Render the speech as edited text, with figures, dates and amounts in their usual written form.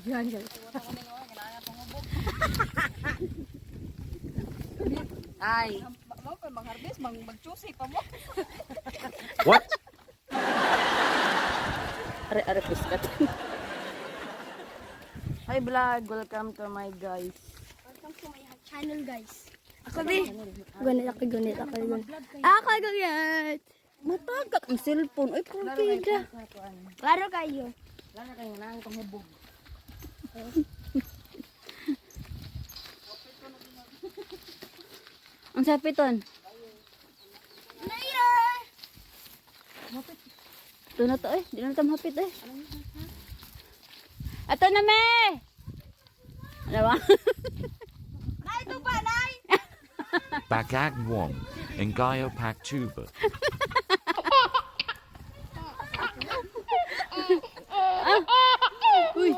Diyan guys. Ay. Mo pa mag-harvest, mag-choosy pa mo. What? Are piskat. Hi vlog, welcome to my guys. Welcome to my channel, guys. Ako di. Gunit. Ako ganyan. Matagak ang cellphone. Ay, kurpida. Klaro kayo. Lalo kayo nang panghubog. Ang sapiton. Later! Ito na to eh. Di na ito mahapit eh. Ato na me! Ano ba? Nay, ito pa, Nay! Bagag Wong, Ngayo Pak Tuba. Uy!